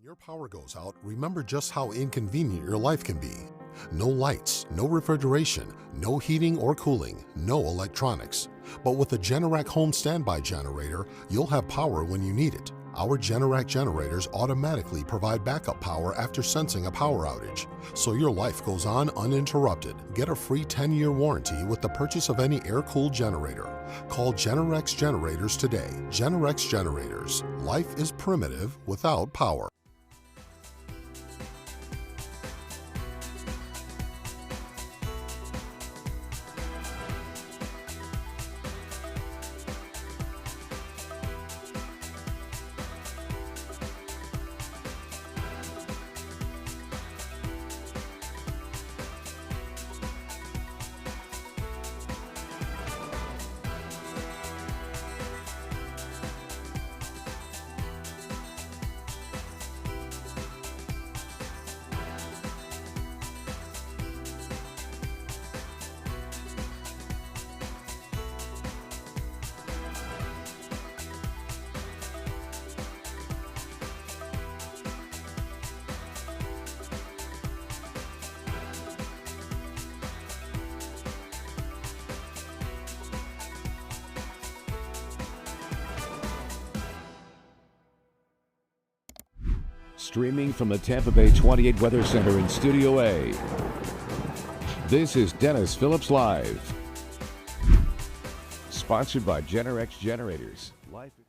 Your power goes out, remember just how inconvenient your life can be. No lights, no refrigeration, no heating or cooling, no electronics. But with a Generac home standby generator, you'll have power when you need it. Our Generac generators automatically provide backup power after sensing a power outage, so your life goes on uninterrupted. Get a free 10-year warranty with the purchase of any air-cooled generator. Call Generac Generators today. Generac Generators. Life is primitive without power. Streaming from the Tampa Bay 28 Weather Center in Studio A, this is Dennis Phillips Live. Sponsored by Generac Generators.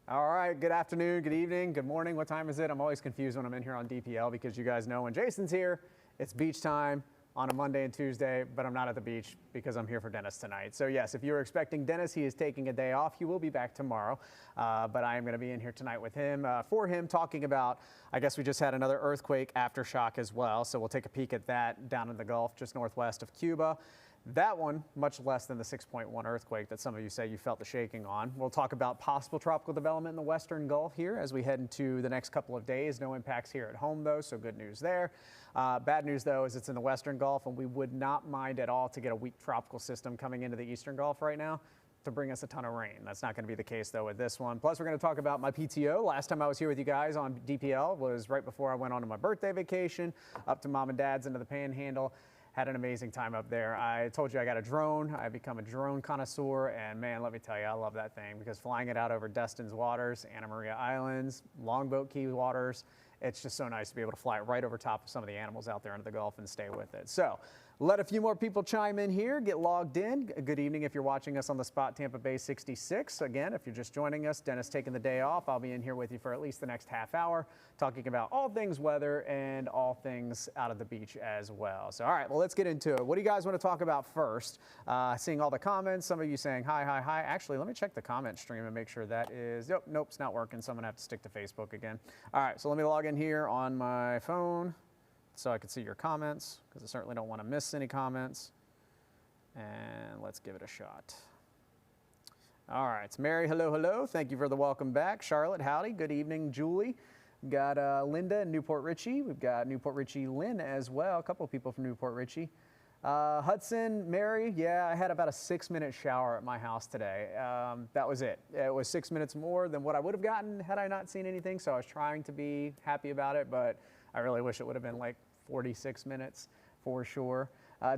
All right, good afternoon, good evening, good morning. What time is it? I'm always confused when I'm in here on DPL because you guys know when Jason's here, it's beach time on a Monday and Tuesday, but I'm not at the beach because I'm here for Dennis tonight. So yes, if you were expecting Dennis, he is taking a day off. He will be back tomorrow, but I am going to be in here tonight with him, for him, talking about, I guess we just had another earthquake aftershock as well. So we'll take a peek at that down in the Gulf, just northwest of Cuba. That one, much less than the 6.1 earthquake that some of you say you felt the shaking on. We'll talk about possible tropical development in the Western Gulf here as we head into the next couple of days. No impacts here at home, though, so good news there. Bad news, though, is it's in the Western Gulf, and we would not mind at all to get a weak tropical system coming into the Eastern Gulf right now to bring us a ton of rain. That's not going to be the case, though, with this one. Plus, we're going to talk about my PTO. Last time I was here with you guys on DPL was right before I went on to my birthday vacation, up to Mom and Dad's into the Panhandle. Had an amazing time up there. I told you I got a drone. I've become a drone connoisseur, and man, let me tell you, I love that thing because flying it out over Destin's waters, Anna Maria Islands, Longboat Key waters, it's just so nice to be able to fly it right over top of some of the animals out there into the Gulf and stay with it. So let a few more people chime in here, get logged in. Good evening if you're watching us on the spot, Tampa Bay 66. Again, if you're just joining us, Dennis taking the day off. I'll be in here with you for at least the next half hour, talking about all things weather and all things out of the beach as well. So, all right, well, let's get into it. What do you guys want to talk about first? Seeing all the comments, some of you saying hi, hi, hi. Actually, let me check the comment stream and make sure that is, nope, it's not working. So I'm going to have to stick to Facebook again. All right, so let me log in here on my phone so I can see your comments, because I certainly don't want to miss any comments. And let's give it a shot. All right, it's Mary, hello, hello. Thank you for the welcome back. Charlotte, howdy, good evening. Julie, we've got Linda in Newport Richey. We've got Newport Richey Lynn as well, a couple of people from Newport Richey. Hudson, Mary, yeah, I had about a 6-minute shower at my house today. That was it. It was 6 minutes more than what I would have gotten had I not seen anything, so I was trying to be happy about it, but I really wish it would have been like 46 minutes for sure.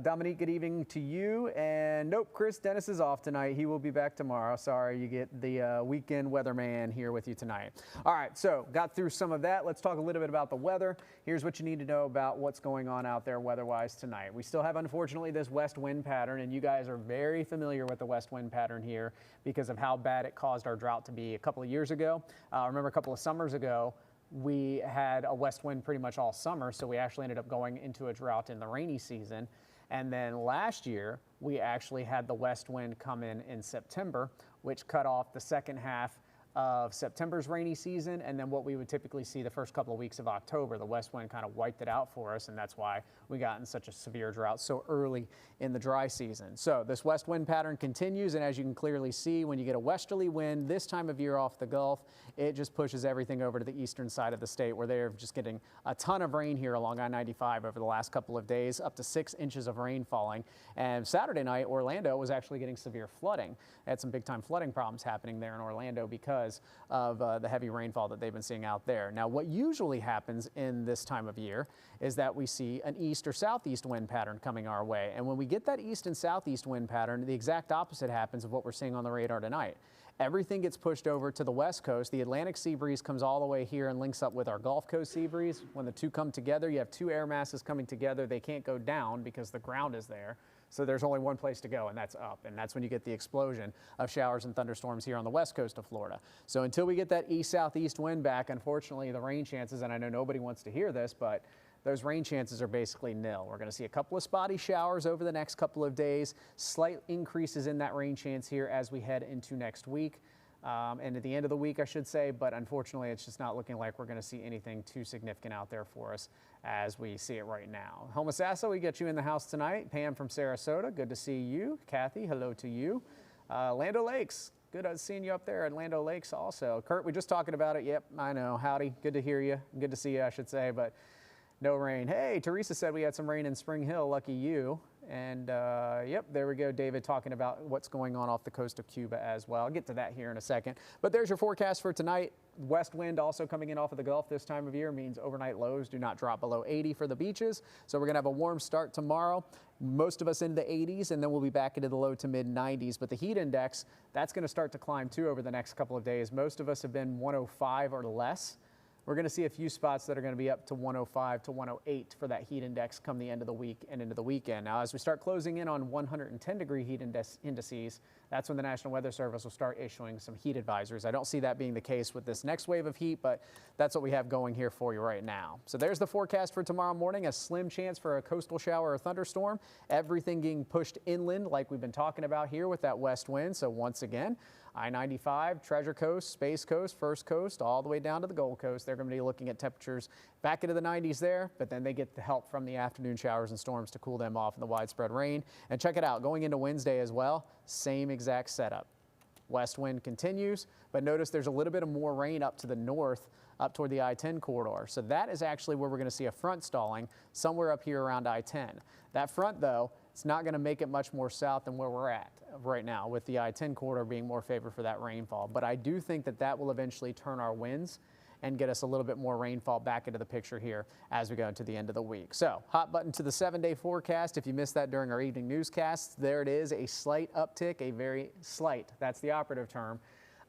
Dominique, good evening to you. And nope, Chris, Dennis is off tonight. He will be back tomorrow. Sorry, you get the weekend weatherman here with you tonight. All right, so got through some of that. Let's talk a little bit about the weather. Here's what you need to know about what's going on out there weather-wise tonight. We still have, unfortunately, this west wind pattern, and you guys are very familiar with the west wind pattern here because of how bad it caused our drought to be a couple of years ago. Remember a couple of summers ago, we had a west wind pretty much all summer, so we actually ended up going into a drought in the rainy season. And then last year, we actually had the west wind come in September, which cut off the second half of September's rainy season, and then what we would typically see the first couple of weeks of October. The west wind kind of wiped it out for us, and that's why we got in such a severe drought so early in the dry season. So this west wind pattern continues, and as you can clearly see, when you get a westerly wind this time of year off the Gulf, it just pushes everything over to the eastern side of the state, where they're just getting a ton of rain here along I-95 over the last couple of days, up to 6 inches of rain falling. And Saturday night, Orlando was actually getting severe flooding. They had some big time flooding problems happening there in Orlando because because of the heavy rainfall that they've been seeing out there. Now, what usually happens in this time of year is that we see an east or southeast wind pattern coming our way. And when we get that east and southeast wind pattern, the exact opposite happens of what we're seeing on the radar tonight. Everything gets pushed over to the west coast. The Atlantic sea breeze comes all the way here and links up with our Gulf Coast sea breeze. When the two come together, you have two air masses coming together. They can't go down because the ground is there. So there's only one place to go, and that's up. And that's when you get the explosion of showers and thunderstorms here on the west coast of Florida. So until we get that east-southeast wind back, unfortunately, the rain chances, and I know nobody wants to hear this, but those rain chances are basically nil. We're going to see a couple of spotty showers over the next couple of days, slight increases in that rain chance here as we head into next week. And at the end of the week, I should say, but unfortunately, it's just not looking like we're going to see anything too significant out there for us as we see it right now. Homosassa, we get you in the house tonight. Pam from Sarasota, good to see you. Kathy, hello to you. Lando Lakes, good seeing you up there at Lando Lakes also. Kurt, we're just talking about it. Yep, I know. Howdy, good to hear you. Good to see you, I should say, but no rain. Hey, Teresa said we had some rain in Spring Hill. Lucky you. And yep, there we go. David talking about what's going on off the coast of Cuba as well. I'll get to that here in a second. But there's your forecast for tonight. West wind also coming in off of the Gulf this time of year means overnight lows do not drop below 80 for the beaches. So we're going to have a warm start tomorrow. Most of us in the 80s, and then we'll be back into the low to mid 90s. But the heat index, that's going to start to climb too over the next couple of days. Most of us have been 105 or less. We're going to see a few spots that are going to be up to 105 to 108 for that heat index come the end of the week and into the weekend. Now, as we start closing in on 110-degree heat indices, that's when the National Weather Service will start issuing some heat advisories. I don't see that being the case with this next wave of heat, but that's what we have going here for you right now. So there's the forecast for tomorrow morning. A slim chance for a coastal shower or thunderstorm. Everything getting pushed inland like we've been talking about here with that west wind. So once again, I-95, Treasure Coast, Space Coast, First Coast, all the way down to the Gold Coast. They're going to be looking at temperatures back into the 90s there, but then they get the help from the afternoon showers and storms to cool them off in the widespread rain. And check it out, going into Wednesday as well, same exact setup. West wind continues, but notice there's a little bit of more rain up to the north, up toward the I-10 corridor. So that is actually where we're going to see a front stalling somewhere up here around I-10. That front, though, it's not going to make it much more south than where we're at right now, with the I-10 corridor being more favored for that rainfall. But I do think that that will eventually turn our winds and get us a little bit more rainfall back into the picture here as we go into the end of the week. So hot button to the 7-day forecast. If you missed that during our evening newscasts, there it is, a slight uptick, a very slight, that's the operative term,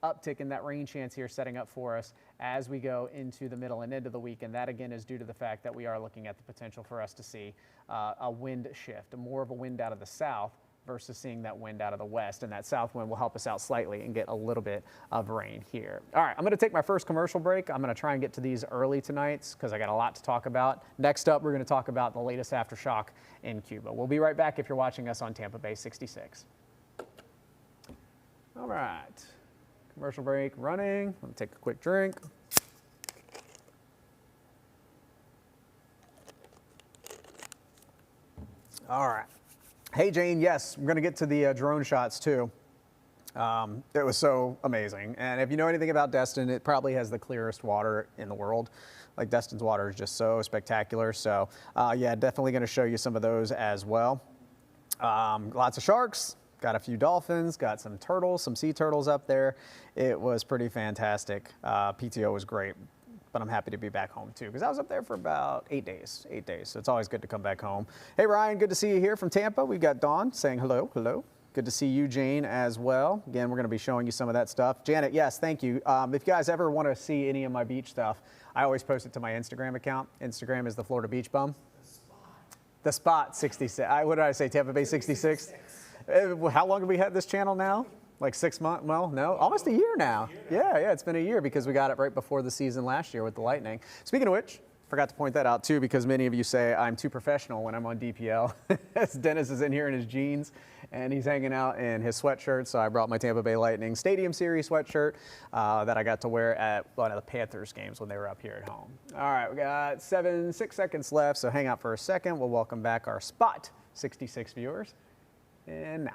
uptick in that rain chance here setting up for us as we go into the middle and end of the week. And that again is due to the fact that we are looking at the potential for us to see a wind shift, more of a wind out of the south versus seeing that wind out of the west. And that south wind will help us out slightly and get a little bit of rain here. All right, I'm going to take my first commercial break. I'm going to try and get to these early tonight because I got a lot to talk about. Next up, we're going to talk about the latest aftershock in Cuba. We'll be right back if you're watching us on Tampa Bay 66. All right. Commercial break running. Let me take a quick drink. All right. Hey, Jane, yes, we're going to get to the drone shots too. It was so amazing. And if you know anything about Destin, it probably has the clearest water in the world. Like Destin's water is just so spectacular. So yeah, definitely going to show you some of those as well. Lots of sharks. Got a few dolphins, got some turtles, some sea turtles up there. It was pretty fantastic. PTO was great, but I'm happy to be back home too because I was up there for about 8 days. So it's always good to come back home. Hey, Ryan, good to see you here from Tampa. We've got Dawn saying hello, hello. Good to see you, Jane, as well. Again, we're going to be showing you some of that stuff. Janet, yes, thank you. If you guys ever want to see any of my beach stuff, I always post it to my Instagram account. Instagram is the Florida Beach Bum. The Spot 66. What did I say, Tampa Bay 66? How long have we had this channel now? Like 6 months? Well, no, almost a year now. Yeah, it's been a year because we got it right before the season last year with the Lightning. Speaking of which, forgot to point that out too because many of you say I'm too professional when I'm on DPL. Dennis is in here in his jeans and he's hanging out in his sweatshirt. So I brought my Tampa Bay Lightning Stadium Series sweatshirt that I got to wear at one of the Panthers games when they were up here at home. All right, we got 6 seconds left. So hang out for a second. We'll welcome back our Spot 66 viewers. And now.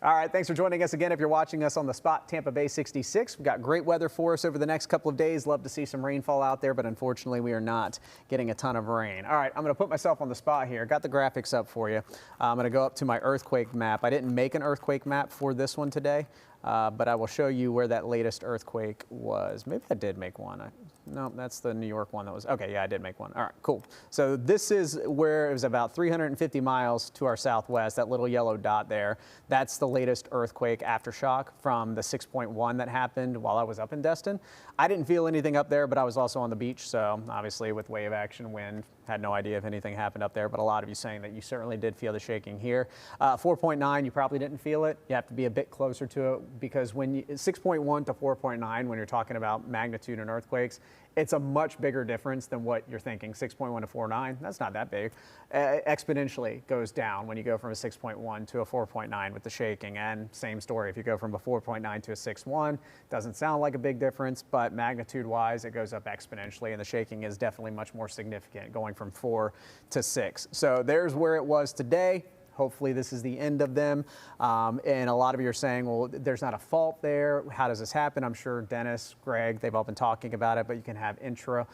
All right, thanks for joining us again. If you're watching us on the Spot Tampa Bay 66, we've got great weather for us over the next couple of days. Love to see some rainfall out there, but unfortunately we are not getting a ton of rain. All right, I'm going to put myself on the spot here. Got the graphics up for you. I'm going to go up to my earthquake map. I didn't make an earthquake map for this one today. but I will show you where that latest earthquake was. Maybe I did make one. No, that's the New York one that was, okay, yeah, I did make one. All right, cool. So this is where it was about 350 miles to our southwest, that little yellow dot there. That's the latest earthquake aftershock from the 6.1 that happened while I was up in Destin. I didn't feel anything up there, but I was also on the beach, so obviously with wave action, wind, had no idea if anything happened up there, but a lot of you saying that you certainly did feel the shaking here. 4.9, you probably didn't feel it. You have to be a bit closer to it because when 6.1 to 4.9, when you're talking about magnitude and earthquakes, it's a much bigger difference than what you're thinking. 6.1 to 4.9, that's not that big. Exponentially goes down when you go from a 6.1 to a 4.9 with the shaking. And same story, if you go from a 4.9 to a 6.1, doesn't sound like a big difference, but magnitude-wise, it goes up exponentially, and the shaking is definitely much more significant, going from 4 to 6. So there's where it was today. Hopefully this is the end of them. And a lot of you are saying, well, there's not a fault there. How does this happen? I'm sure Dennis, Greg, they've all been talking about it, but you can have intra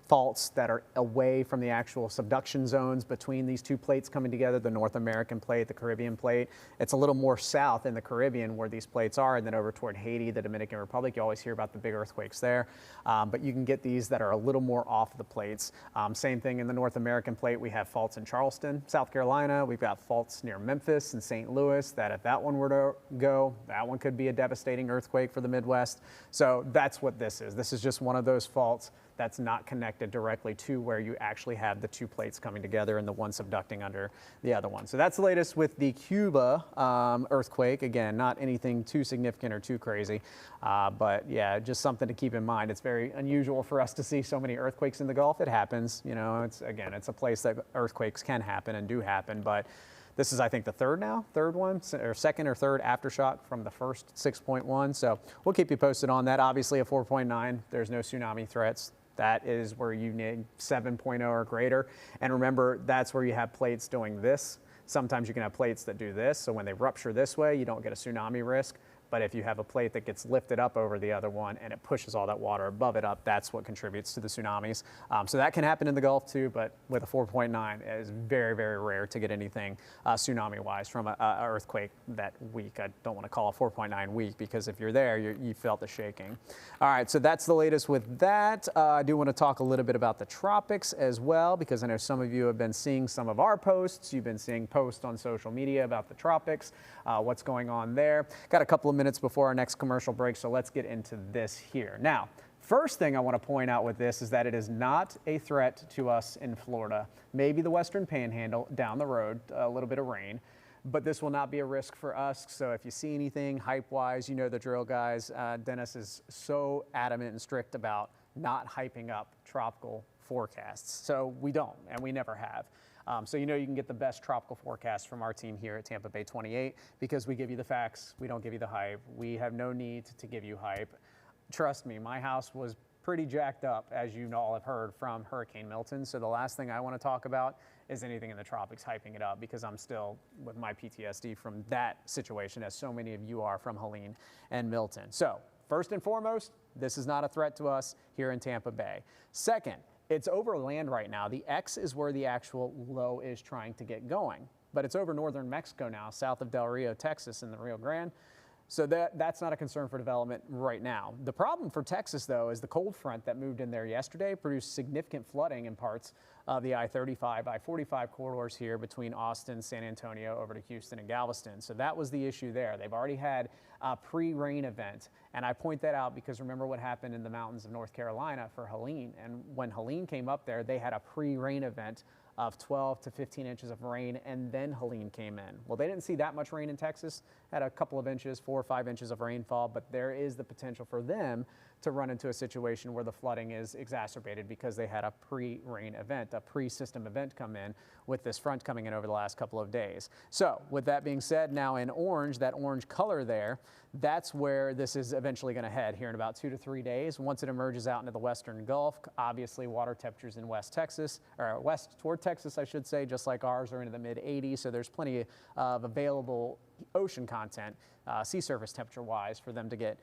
faults that are away from the actual subduction zones between these two plates coming together, the North American plate, the Caribbean plate. It's a little more south in the Caribbean where these plates are, and then over toward Haiti, the Dominican Republic, you always hear about the big earthquakes there. But you can get these that are a little more off the plates. Same thing in the North American plate. We have faults in Charleston, South Carolina. We've got faults near Memphis and St. Louis that if that one were to go, that one could be a devastating earthquake for the Midwest. So that's what this is. This is just one of those faults that's not connected directly to where you actually have the two plates coming together and the one subducting under the other one. So that's the latest with the Cuba earthquake. Again, not anything too significant or too crazy, but yeah, just something to keep in mind. It's very unusual for us to see so many earthquakes in the Gulf. It happens, you know, it's a place that earthquakes can happen and do happen, but this is, I think, the third one, or second or third aftershock from the first 6.1. So we'll keep you posted on that. Obviously, a 4.9, there's no tsunami threats. That is where you need 7.0 or greater. And remember, that's where you have plates doing this. Sometimes you can have plates that do this. So when they rupture this way, you don't get a tsunami risk. But if you have a plate that gets lifted up over the other one and it pushes all that water above it up, that's what contributes to the tsunamis. So that can happen in the Gulf too, but with a 4.9, it is very, very rare to get anything tsunami-wise from an earthquake that weak. I don't want to call a 4.9 weak because if you're there, you felt the shaking. All right, so that's the latest with that. I do want to talk a little bit about the tropics as well, because I know some of you have been seeing some of our posts. You've been seeing posts on social media about the tropics, what's going on there. Got a couple of minutes before our next commercial break, so let's get into this here. Now, first thing I want to point out with this is that it is not a threat to us in Florida. Maybe the Western Panhandle down the road, a little bit of rain, but this will not be a risk for us. So if you see anything hype-wise, you know the drill, guys. Dennis is so adamant and strict about not hyping up tropical forecasts. So we don't, and we never have. So you know you can get the best tropical forecast from our team here at Tampa Bay 28 because we give you the facts, we don't give you the hype. We have no need to give you hype. Trust me, my house was pretty jacked up, as you all have heard, from Hurricane Milton. So the last thing I want to talk about is anything in the tropics hyping it up because I'm still with my PTSD from that situation, as so many of you are from Helene and Milton. So first and foremost, this is not a threat to us here in Tampa Bay. Second, it's over land right now. The X is where the actual low is trying to get going, but it's over northern Mexico now, south of Del Rio, Texas, in the Rio Grande. So that's not a concern for development right now. The problem for Texas, though, is the cold front that moved in there yesterday produced significant flooding in parts of the I-35, I-45 corridors here between Austin, San Antonio, over to Houston and Galveston. So that was the issue there. They've already had a pre-rain event. And I point that out because remember what happened in the mountains of North Carolina for Helene. And when Helene came up there, they had a pre-rain event of 12 to 15 inches of rain, and then Helene came in. Well, they didn't see that much rain in Texas, had a couple of inches, 4 or 5 inches of rainfall, but there is the potential for them to run into a situation where the flooding is exacerbated because they had a pre-rain event, a pre-system event come in with this front coming in over the last couple of days. So with that being said, now in orange, that orange color there, that's where this is eventually going to head here in about 2 to 3 days. Once it emerges out into the western Gulf, obviously water temperatures in West Texas, or west toward Texas, I should say, just like ours, are into the mid 80s. So there's plenty of available ocean content, sea surface temperature wise, for them to get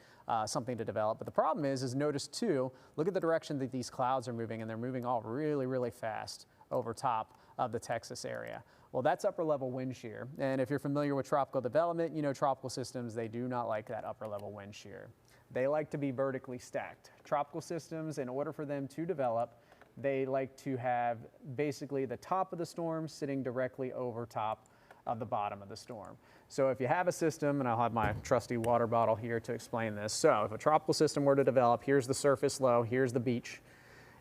something to develop. But the problem is notice too, look at the direction that these clouds are moving, and they're moving all really, really fast over top of the Texas area. Well, that's upper level wind shear. And if you're familiar with tropical development, you know tropical systems, they do not like that upper level wind shear. They like to be vertically stacked. Tropical systems, in order for them to develop, they like to have basically the top of the storm sitting directly over top of the bottom of the storm. So if you have a system, and I'll have my trusty water bottle here to explain this. So if a tropical system were to develop, here's the surface low, here's the beach,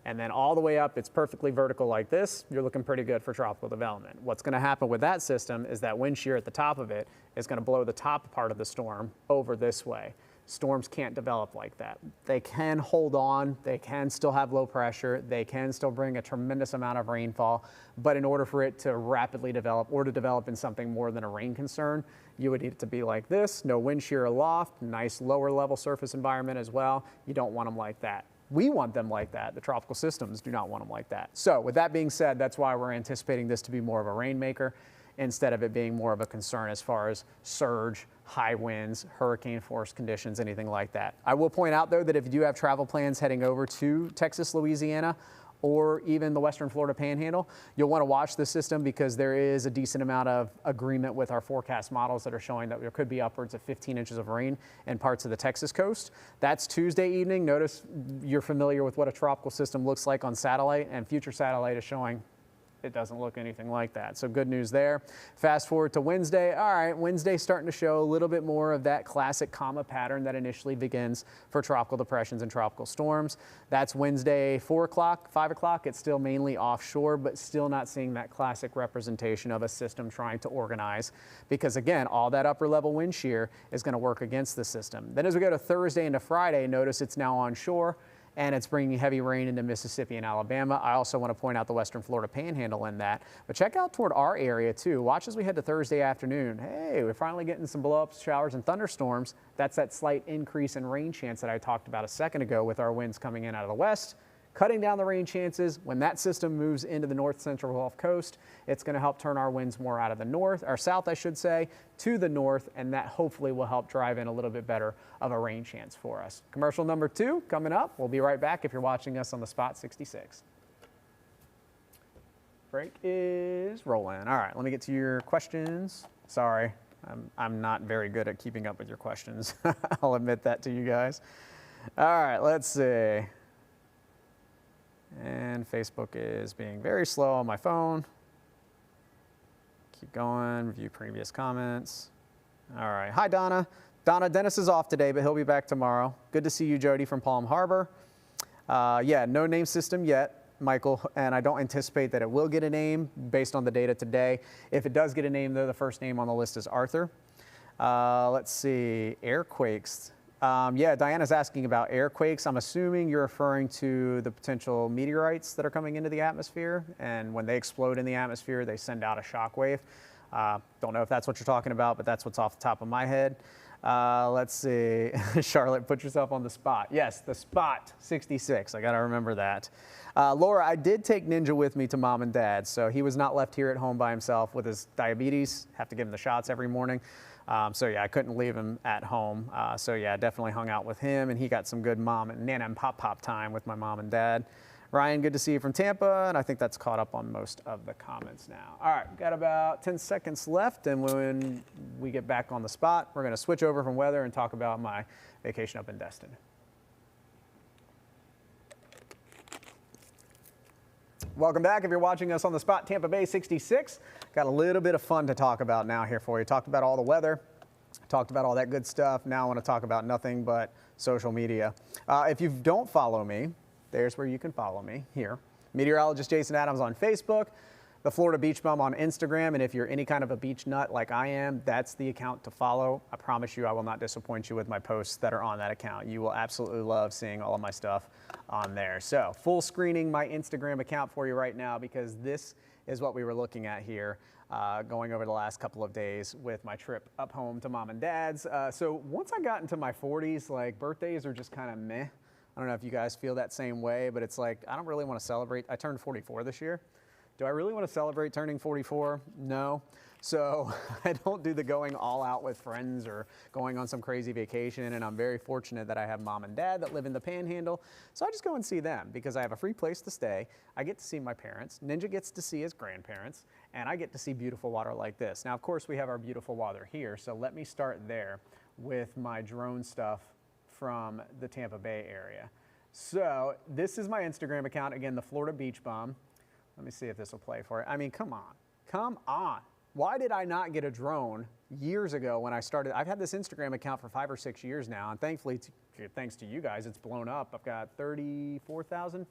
and then all the way up, it's perfectly vertical like this, you're looking pretty good for tropical development. What's gonna happen with that system is that wind shear at the top of it is gonna blow the top part of the storm over this way. Storms can't develop like that. They can hold on, they can still have low pressure, they can still bring a tremendous amount of rainfall, but in order for it to rapidly develop or to develop in something more than a rain concern, you would need it to be like this, no wind shear aloft, nice lower level surface environment as well. You don't want them like that. We want them like that. The tropical systems do not want them like that. So with that being said, that's why we're anticipating this to be more of a rainmaker instead of it being more of a concern as far as surge, high winds, hurricane force conditions, anything like that. I will point out though that if you do have travel plans heading over to Texas, Louisiana, or even the Western Florida Panhandle, you'll want to watch this system because there is a decent amount of agreement with our forecast models that are showing that there could be upwards of 15 inches of rain in parts of the Texas coast. That's Tuesday evening. Notice you're familiar with what a tropical system looks like on satellite, and future satellite is showing it doesn't look anything like that. So good news there. Fast forward to Wednesday. All right, Wednesday's starting to show a little bit more of that classic comma pattern that initially begins for tropical depressions and tropical storms. That's Wednesday, 4 o'clock, 5 o'clock. It's still mainly offshore, but still not seeing that classic representation of a system trying to organize because again, all that upper level wind shear is going to work against the system. Then as we go to Thursday into Friday, notice it's now onshore, and it's bringing heavy rain into Mississippi and Alabama. I also want to point out the Western Florida Panhandle in that, but check out toward our area too. Watch as we head to Thursday afternoon. Hey, we're finally getting some blow-ups, showers, and thunderstorms. That's that slight increase in rain chance that I talked about a second ago with our winds coming in out of the west, cutting down the rain chances. When that system moves into the north central Gulf Coast, it's going to help turn our winds more out of the north, or south I should say, to the north, and that hopefully will help drive in a little bit better of a rain chance for us. Commercial number 2 coming up. We'll be right back if you're watching us on the Spot 66. Break is rolling. All right, let me get to your questions. Sorry, I'm not very good at keeping up with your questions. I'll admit that to you guys. All right, let's see. And Facebook is being very slow on my phone. Keep going, review previous comments. All right, hi Donna. Donna, Dennis is off today, but he'll be back tomorrow. Good to see you, Jody from Palm Harbor. Yeah, no name system yet, Michael, and I don't anticipate that it will get a name based on the data today. If it does get a name though, the first name on the list is Arthur. Let's see, airquakes. Yeah, Diana's asking about airquakes. I'm assuming you're referring to the potential meteorites that are coming into the atmosphere, and when they explode in the atmosphere, they send out a shock wave. Don't know if that's what you're talking about, but that's what's off the top of my head. Let's see. Charlotte, put yourself on the spot. Yes, the Spot 66. I got to remember that. Laura, I did take Ninja with me to mom and dad, so he was not left here at home by himself with his diabetes. Have to give him the shots every morning. So yeah, I couldn't leave him at home. So yeah, definitely hung out with him, and he got some good mom and Nana and Pop time with my mom and dad. Ryan, good to see you from Tampa, and I think that's caught up on most of the comments now. All right, got about 10 seconds left, and when we get back on the spot, we're gonna switch over from weather and talk about my vacation up in Destin. Welcome back. If you're watching us on the Spot Tampa Bay 66, got a little bit of fun to talk about now here for you. Talked about all the weather, talked about all that good stuff. Now I want to talk about nothing but social media. If you don't follow me, there's where you can follow me here. Meteorologist Jason Adams on Facebook, the Florida Beach Bum on Instagram, and if you're any kind of a beach nut like I am, that's the account to follow. I promise you I will not disappoint you with my posts that are on that account. You will absolutely love seeing all of my stuff on there. So full screening my Instagram account for you right now because this is what we were looking at here going over the last couple of days with my trip up home to mom and dad's. So once I got into my 40s, like birthdays are just kind of meh. I don't know if you guys feel that same way, but it's like I don't really want to celebrate. I turned 44 this year. Do I really want to celebrate turning 44? No. So I don't do the going all out with friends or going on some crazy vacation. And I'm very fortunate that I have mom and dad that live in the Panhandle. So I just go and see them because I have a free place to stay. I get to see my parents. Ninja gets to see his grandparents. And I get to see beautiful water like this. Now, of course, we have our beautiful water here. So let me start there with my drone stuff from the Tampa Bay area. So this is my Instagram account. Again, the Florida Beach Bum. Let me see if this will play for it. I mean, come on. Come on. Why did I not get a drone years ago when I started? I've had this Instagram account for 5 or 6 years now, and thankfully, thanks to you guys, it's blown up. I've got 34,000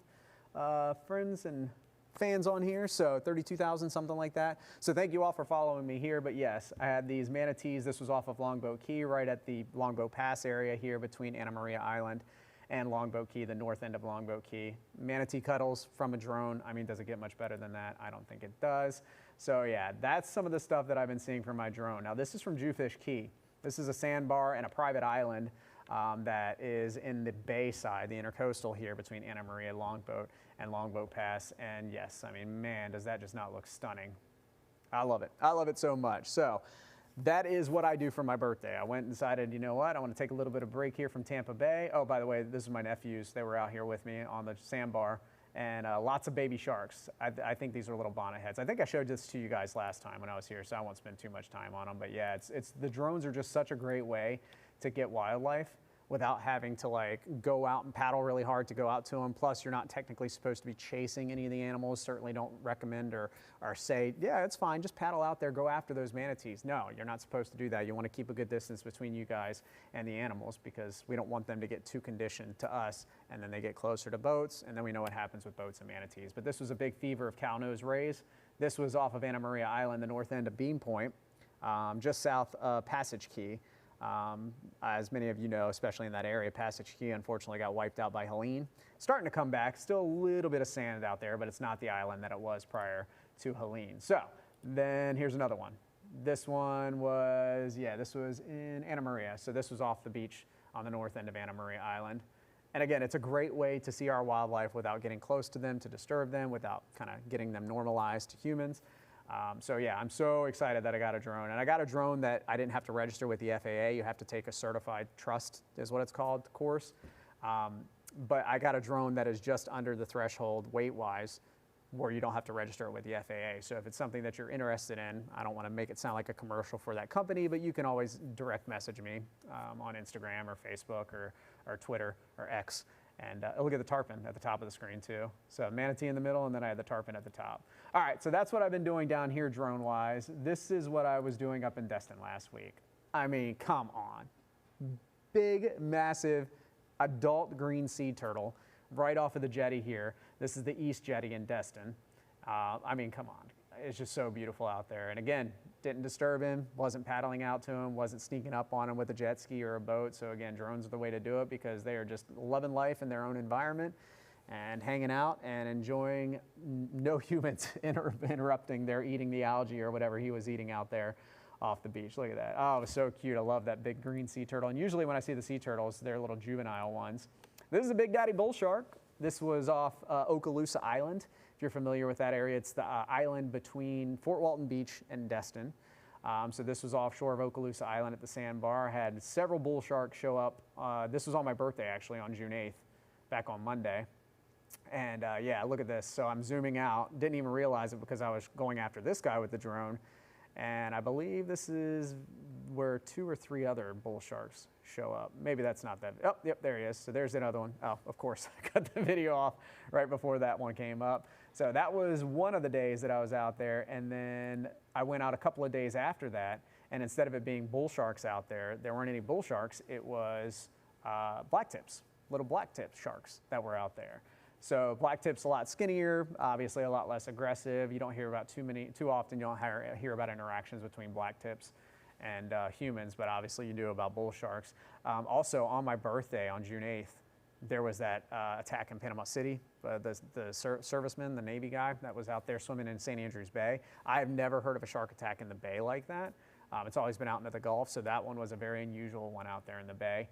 friends and fans on here, so 32,000, something like that. So thank you all for following me here. But yes, I had these manatees. This was off of Longboat Key, right at the Longboat Pass area here between Anna Maria Island and Longboat Key, the north end of Longboat Key. Manatee cuddles from a drone. I mean, does it get much better than that? I don't think it does. So yeah, that's some of the stuff that I've been seeing from my drone. Now this is from Jewfish Key. This is a sandbar and a private island that is in the bay side, the intercoastal here between Anna Maria Longboat and Longboat Pass. And yes, I mean, man, does that just not look stunning. I love it. I love it so much. So that is what I do for my birthday. I went and decided, you know what, I want to take a little bit of break here from Tampa Bay. Oh, by the way, this is my nephews. They were out here with me on the sandbar, and lots of baby sharks. I think these are little bonnet heads. I think I showed this to you guys last time when I was here, so I won't spend too much time on them. But yeah, it's the drones are just such a great way to get wildlife without having to like go out and paddle really hard to go out to them. Plus, you're not technically supposed to be chasing any of the animals. Certainly don't recommend or say, yeah, it's fine, just paddle out there, go after those manatees. No, you're not supposed to do that. You want to keep a good distance between you guys and the animals because we don't want them to get too conditioned to us, and then they get closer to boats, and then we know what happens with boats and manatees. But this was a big fever of cow-nose rays. This was off of Anna Maria Island, the north end of Beam Point, just south of Passage Key. As many of you know, especially in that area, Passage Key unfortunately got wiped out by Helene. Starting to come back, still a little bit of sand out there, but it's not the island that it was prior to Helene. So then here's another one. This one was, yeah, this was in Anna Maria. So this was off the beach on the north end of Anna Maria Island. And again, it's a great way to see our wildlife without getting close to them, to disturb them, without kind of getting them normalized to humans. So yeah, I'm so excited that I got a drone. And I got a drone that I didn't have to register with the FAA. You have to take a certified trust is what it's called course. But I got a drone that is just under the threshold weight-wise where you don't have to register it with the FAA. So if it's something that you're interested in, I don't want to make it sound like a commercial for that company, but you can always direct message me on Instagram or Facebook or Twitter or X. And look at the tarpon at the top of the screen too. So manatee in the middle, and then I had the tarpon at the top. All right, so that's what I've been doing down here drone-wise. This is what I was doing up in Destin last week. I mean, come on. Big, massive adult green sea turtle right off of the jetty here. This is the East Jetty in Destin. I mean, come on. It's just so beautiful out there. And again, didn't disturb him, wasn't paddling out to him, wasn't sneaking up on him with a jet ski or a boat. So again, drones are the way to do it because they are just loving life in their own environment and hanging out and enjoying no humans interrupting their eating the algae or whatever he was eating out there off the beach. Look at that. Oh, it was so cute. I love that big green sea turtle. And usually when I see the sea turtles, they're little juvenile ones. This is a big daddy bull shark. This was off Okaloosa Island. If you're familiar with that area, it's the island between Fort Walton Beach and Destin. So this was offshore of Okaloosa Island at the sandbar. Had several bull sharks show up. This was on my birthday, actually, on June 8th, back on Monday. And yeah, look at this. So I'm zooming out. Didn't even realize it because I was going after this guy with the drone. And I believe this is where 2 or 3 other bull sharks show up. Maybe that's not that. Oh, yep, there he is. So there's another one. Oh, of course, I cut the video off right before that one came up. So that was one of the days that I was out there. And then I went out a couple of days after that. And instead of it being bull sharks out there, there weren't any bull sharks. It was blacktips, little blacktip sharks that were out there. So blacktip's a lot skinnier, obviously a lot less aggressive. You don't hear about too often. You don't hear about interactions between blacktips and humans, but obviously you do about bull sharks. Also, on my birthday on June 8th, there was that attack in Panama City. The serviceman, the Navy guy that was out there swimming in St. Andrews Bay. I have never heard of a shark attack in the bay like that. It's always been out into the Gulf, so that one was a very unusual one out there in the bay.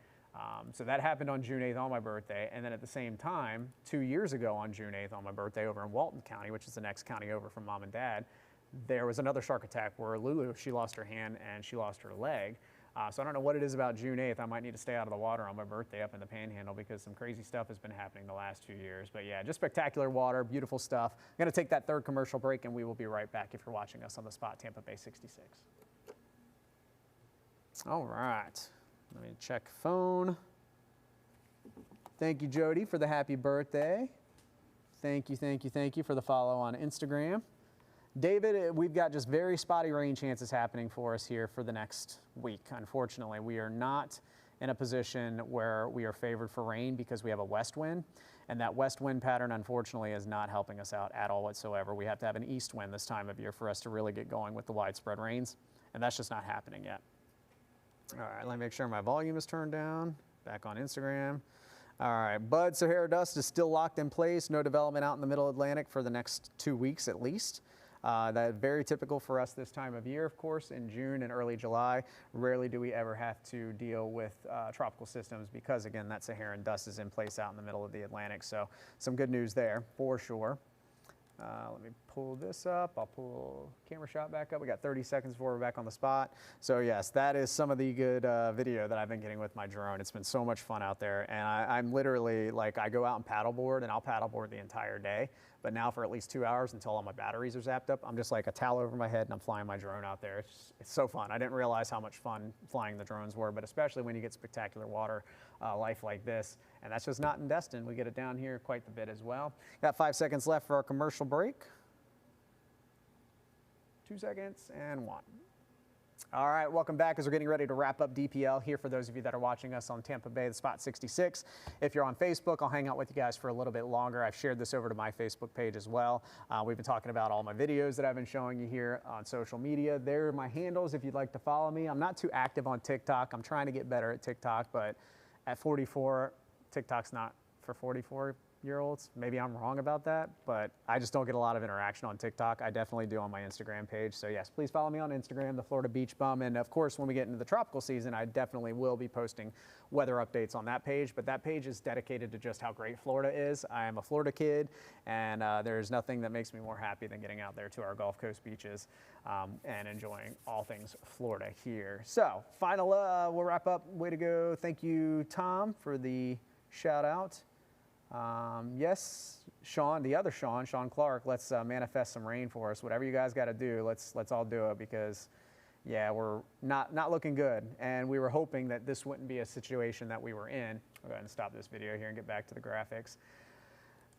So that happened on June 8th on my birthday. And then at the same time, 2 years ago on June 8th on my birthday over in Walton County, which is the next county over from mom and dad, there was another shark attack where Lulu, she lost her hand and she lost her leg. So I don't know what it is about June 8th. I might need to stay out of the water on my birthday up in the Panhandle because some crazy stuff has been happening the last 2 years. But yeah, just spectacular water, beautiful stuff. I'm going to take that third commercial break and we will be right back if you're watching us on the spot, Tampa Bay 66. All right, let me check phone. Thank you, Jody, for the happy birthday. Thank you, thank you, thank you for the follow on Instagram. David, we've got just very spotty rain chances happening for us here for the next week. Unfortunately, we are not in a position where we are favored for rain because we have a west wind, and that west wind pattern, unfortunately, is not helping us out at all whatsoever. We have to have an east wind this time of year for us to really get going with the widespread rains, and that's just not happening yet. All right, let me make sure my volume is turned down. Back on Instagram. All right, Bud Sahara dust is still locked in place. No development out in the middle Atlantic for the next 2 weeks at least. That's very typical for us this time of year, of course, in June and early July. Rarely do we ever have to deal with tropical systems because, again, that Saharan dust is in place out in the middle of the Atlantic. So some good news there for sure. Let me pull this up. I'll pull camera shot back up. We got 30 seconds before we're back on the spot. So yes, that is some of the good video that I've been getting with my drone. It's been so much fun out there. And I'm literally like, I go out and paddleboard and I'll paddleboard the entire day. But now for at least 2 hours until all my batteries are zapped up, I'm just like a towel over my head and I'm flying my drone out there. It's so fun. I didn't realize how much fun flying the drones were, but especially when you get spectacular water life like this. And that's just not in Destin. We get it down here quite the bit as well. Got 5 seconds left for our commercial break. 2 seconds and 1. All right, welcome back as we're getting ready to wrap up DPL here for those of you that are watching us on Tampa Bay, the Spot 66. If you're on Facebook, I'll hang out with you guys for a little bit longer. I've shared this over to my Facebook page as well. We've been talking about all my videos that I've been showing you here on social media. There are my handles if you'd like to follow me. I'm not too active on TikTok. I'm trying to get better at TikTok, but at 44, TikTok's not for 44-year-olds. Maybe I'm wrong about that, but I just don't get a lot of interaction on TikTok. I definitely do on my Instagram page. So yes, please follow me on Instagram, the Florida Beach Bum. And of course, when we get into the tropical season, I definitely will be posting weather updates on that page, but that page is dedicated to just how great Florida is. I am a Florida kid, and there's nothing that makes me more happy than getting out there to our Gulf Coast beaches and enjoying all things Florida here. So final, we'll wrap up. Way to go. Thank you, Tom, for the shout out. Yes, Sean, the other Sean Clark, let's manifest some rain for us. Whatever you guys got to do, let's all do it because, yeah, we're not looking good. And we were hoping that this wouldn't be a situation that we were in. I'll go ahead and stop this video here and get back to the graphics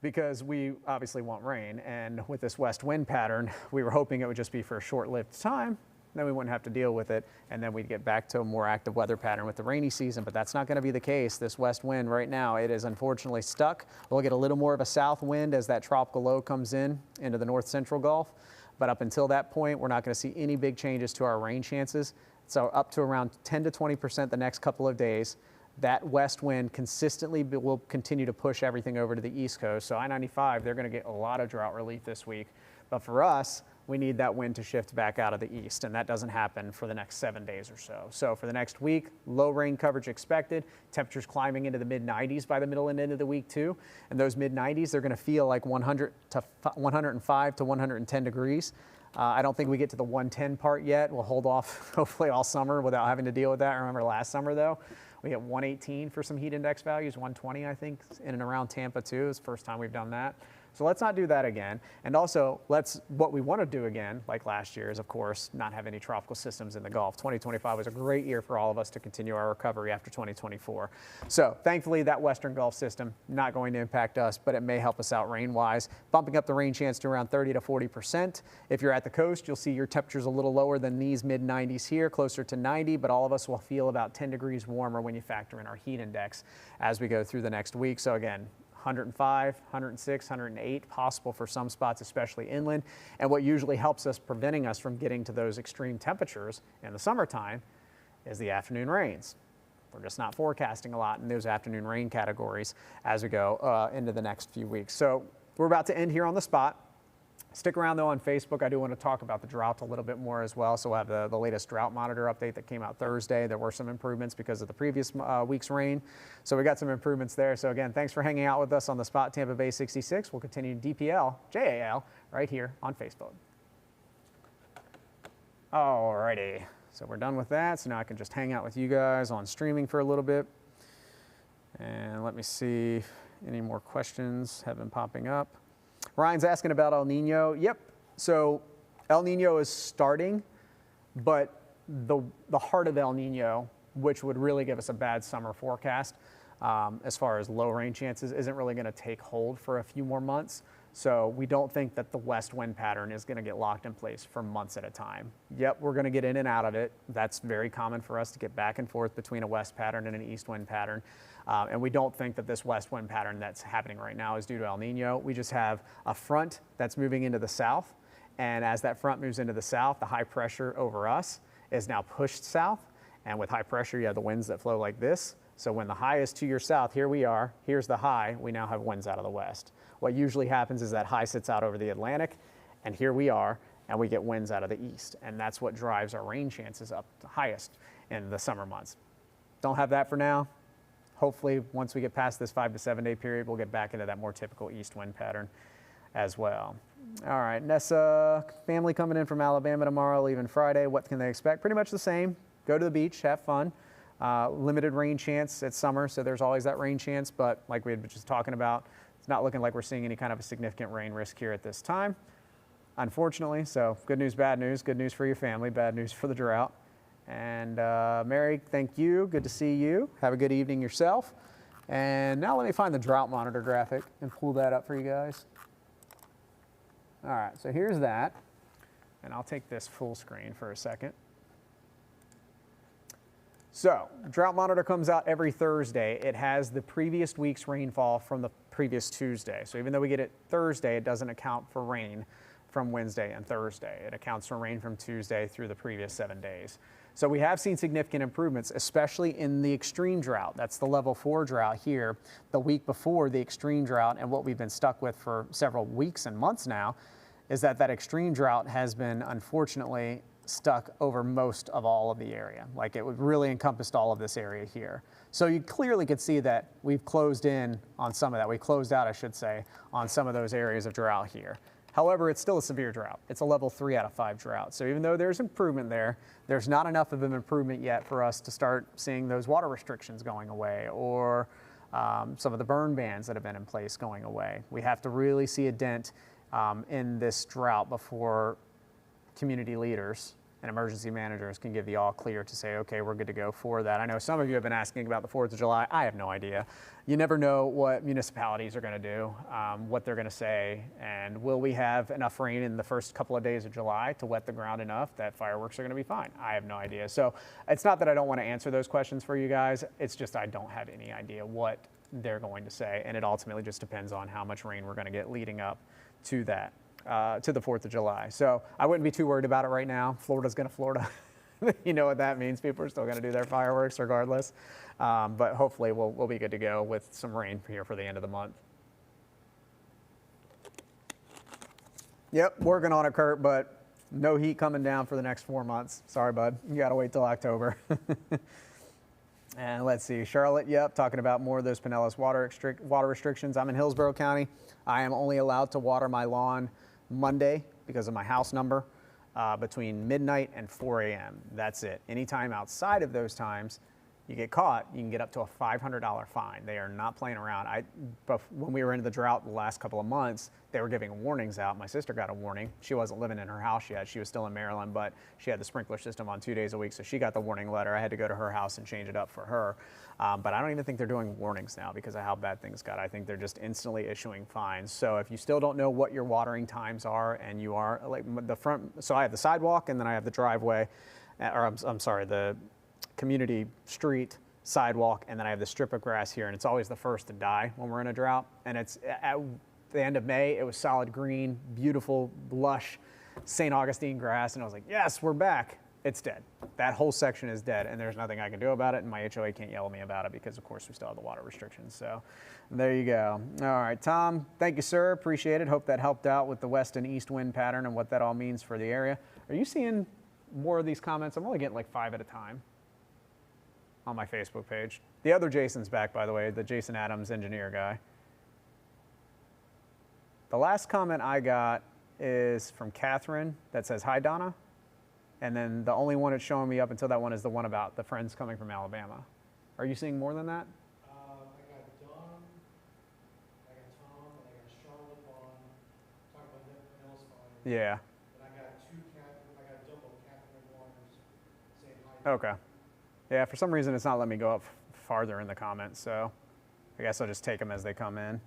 because we obviously want rain. And with this west wind pattern, we were hoping it would just be for a short-lived time. Then we wouldn't have to deal with it, and then we'd get back to a more active weather pattern with the rainy season, but that's not going to be the case. This west wind right now, it is unfortunately stuck. We'll get a little more of a south wind as that tropical low comes into the north central Gulf, but up until that point, we're not going to see any big changes to our rain chances. So up to around 10 to 20% the next couple of days. That west wind consistently will continue to push everything over to the east coast. So I-95, they're going to get a lot of drought relief this week, but for us, we need that wind to shift back out of the east, and that doesn't happen for the next 7 days or so. So for the next week, low rain coverage expected, temperatures climbing into the mid-90s by the middle and end of the week too, and those mid-90s, they're going to feel like 105 to 110 degrees. I don't think we get to the 110 part yet. We'll hold off hopefully all summer without having to deal with that. Remember last summer though, we hit 118 for some heat index values, 120 I think, in and around Tampa too. It's the first time we've done that. So let's not do that again. And also, what we want to do again, like last year, is of course not have any tropical systems in the Gulf. 2025 was a great year for all of us to continue our recovery after 2024. So thankfully, that Western Gulf system not going to impact us, but it may help us out rain-wise, bumping up the rain chance to around 30 to 40%. If you're at the coast, you'll see your temperatures a little lower than these mid-90s here, closer to 90, but all of us will feel about 10 degrees warmer when you factor in our heat index as we go through the next week. So again, 105, 106, 108 possible for some spots, especially inland. And what usually helps us, preventing us from getting to those extreme temperatures in the summertime, is the afternoon rains. We're just not forecasting a lot in those afternoon rain categories as we go into the next few weeks. So we're about to end here on the spot. Stick around though on Facebook. I do want to talk about the drought a little bit more as well. So we'll have the latest drought monitor update that came out Thursday. There were some improvements because of the previous week's rain. So we got some improvements there. So again, thanks for hanging out with us on the Spot Tampa Bay 66. We'll continue DPL, JAL right here on Facebook. Alrighty, so we're done with that. So now I can just hang out with you guys on streaming for a little bit. And let me see if any more questions have been popping up. Ryan's asking about El Nino. Yep, so El Nino is starting, but the heart of El Nino, which would really give us a bad summer forecast as far as low rain chances, isn't really going to take hold for a few more months. So we don't think that the west wind pattern is going to get locked in place for months at a time. Yep, we're going to get in and out of it. That's very common for us to get back and forth between a west pattern and an east wind pattern. And we don't think that this west wind pattern that's happening right now is due to El Nino. We just have a front that's moving into the south. And as that front moves into the south, the high pressure over us is now pushed south. And with high pressure, you have the winds that flow like this. So when the high is to your south, here we are, here's the high, we now have winds out of the west. What usually happens is that high sits out over the Atlantic, and here we are, and we get winds out of the east. And that's what drives our rain chances up the highest in the summer months. Don't have that for now. Hopefully, once we get past this 5 to 7 day period, we'll get back into that more typical east wind pattern as well. All right, Nessa, family coming in from Alabama tomorrow, leaving Friday. What can they expect? Pretty much the same. Go to the beach, have fun. Limited rain chance. It's summer, so there's always that rain chance, but like we had been just talking about, it's not looking like we're seeing any kind of a significant rain risk here at this time, unfortunately. So good news, bad news. Good news for your family, bad news for the drought. And Mary, thank you. Good to see you. Have a good evening yourself. And now let me find the drought monitor graphic and pull that up for you guys. All right, so here's that. And I'll take this full screen for a second. So, drought monitor comes out every Thursday. It has the previous week's rainfall from the previous Tuesday. So even though we get it Thursday, it doesn't account for rain from Wednesday and Thursday. It accounts for rain from Tuesday through the previous 7 days. So we have seen significant improvements, especially in the extreme drought. That's the level 4 drought here. The week before the extreme drought, and what we've been stuck with for several weeks and months now, is that extreme drought has been, unfortunately, stuck over most of all of the area. Like, it would really encompassed all of this area here. So you clearly could see that we've closed in on some of that. We closed out, I should say, on some of those areas of drought here. However, it's still a severe drought. It's a level 3 out of 5 drought. So even though there's improvement there, there's not enough of an improvement yet for us to start seeing those water restrictions going away, or some of the burn bans that have been in place going away. We have to really see a dent in this drought before community leaders and emergency managers can give the all clear to say, okay, we're good to go for that. I know some of you have been asking about the 4th of July. I have no idea. You never know what municipalities are going to do, what they're going to say, and will we have enough rain in the first couple of days of July to wet the ground enough that fireworks are going to be fine? I have no idea. So it's not that I don't want to answer those questions for you guys. It's just I don't have any idea what they're going to say, and it ultimately just depends on how much rain we're going to get leading up to that. To the 4th of July. So I wouldn't be too worried about it right now. Florida's going to Florida. You know what that means. People are still going to do their fireworks regardless. But hopefully we'll be good to go with some rain here for the end of the month. Yep, working on it, Kurt, but no heat coming down for the next 4 months. Sorry, bud. You got to wait till October. And let's see, Charlotte, yep, talking about more of those Pinellas water restrictions. I'm in Hillsborough County. I am only allowed to water my lawn Monday because of my house number between midnight and 4 a.m. That's it. Anytime outside of those times, you get caught, you can get up to a $500 fine. They are not playing around. When we were into the drought the last couple of months, they were giving warnings out. My sister got a warning. She wasn't living in her house yet. She was still in Maryland, but she had the sprinkler system on 2 days a week, so she got the warning letter. I had to go to her house and change it up for her. But I don't even think they're doing warnings now because of how bad things got. I think they're just instantly issuing fines. So if you still don't know what your watering times are, and you are like the front, so I have the sidewalk and then I have the driveway, or I'm sorry, the community street sidewalk, and then I have the strip of grass here, and it's always the first to die when we're in a drought. And it's at the end of May, it was solid green, beautiful, lush St. Augustine grass, and I was like, yes, we're back. it's dead. That whole section is dead, and there's nothing I can do about it, and my HOA can't yell at me about it because, of course, we still have the water restrictions. So there you go. All right, Tom, thank you, sir. Appreciate it. Hope that helped out with the west and east wind pattern and what that all means for the area. Are you seeing more of these comments? I'm only getting like 5 at a time on my Facebook page. The other Jason's back, by the way, the Jason Adams engineer guy. The last comment I got is from Catherine that says, "Hi, Donna." And then the only one it's showing me up until that one is the one about the friends coming from Alabama. Are you seeing more than that? I got Don, I got Tom, and I got Charlotte on talking about Nellis Fire. Yeah. And I got double Catherine Waters saying hi. Okay. Yeah, for some reason it's not letting me go up farther in the comments, so I guess I'll just take them as they come in.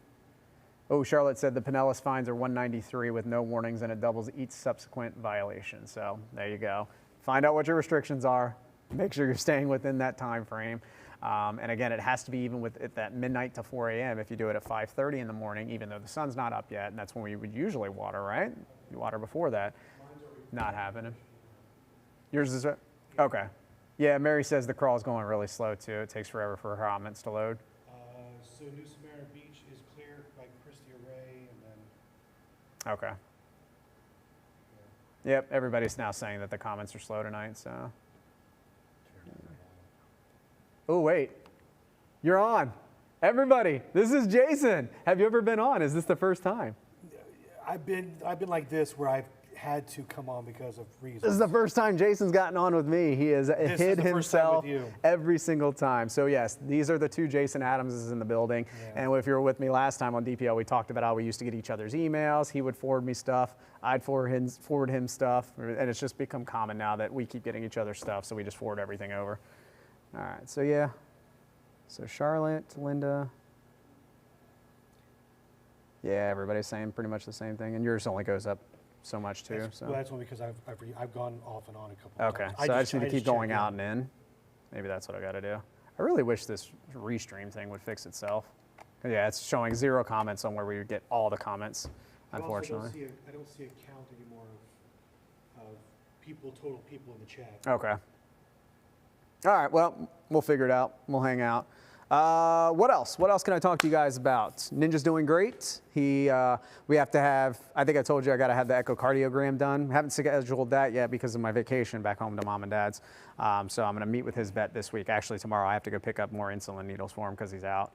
Oh, Charlotte said the Pinellas fines are $193 with no warnings, and it doubles each subsequent violation. So there you go. Find out what your restrictions are. Make sure you're staying within that time frame. And again, it has to be even with at that midnight to 4 a.m. If you do it at 5:30 in the morning, even though the sun's not up yet, and that's when we would usually water, right? You water before that. Not happening. Yours is it? Okay. Yeah, Mary says the crawl's going really slow too. It takes forever for her comments to load. So New Samaritan Beach is clear by Christie Array, and then Okay. Yep, everybody's now saying that the comments are slow tonight, so. Oh, wait. You're on. Everybody, this is Jason. Have you ever been on? Is this the first time? I've been like this where I've had to come on because of reasons. This is the first time Jason's gotten on with me. He has hid himself every single time. So yes, these are the two Jason Adamses in the building. Yeah. And if you were with me last time on DPL, we talked about how we used to get each other's emails. He would forward me stuff. I'd forward him stuff. And it's just become common now that we keep getting each other stuff. So we just forward everything over. All right, so yeah. So Charlotte, Linda. Yeah, everybody's saying pretty much the same thing. And yours only goes up so much too. Well, that's only because I've gone off and on a couple of times. Okay, so I just need to keep going out and in. Maybe that's what I got to do. I really wish this restream thing would fix itself. Yeah, it's showing 0 comments on where we would get all the comments, unfortunately. I don't see a count anymore of people, total people in the chat. Okay. All right, well, we'll figure it out. We'll hang out. What else? What else can I talk to you guys about? Ninja's doing great. We have to have, I think I told you I got to have the echocardiogram done. Haven't scheduled that yet because of my vacation back home to mom and dad's. So I'm going to meet with his vet this week. Actually, tomorrow I have to go pick up more insulin needles for him because he's out.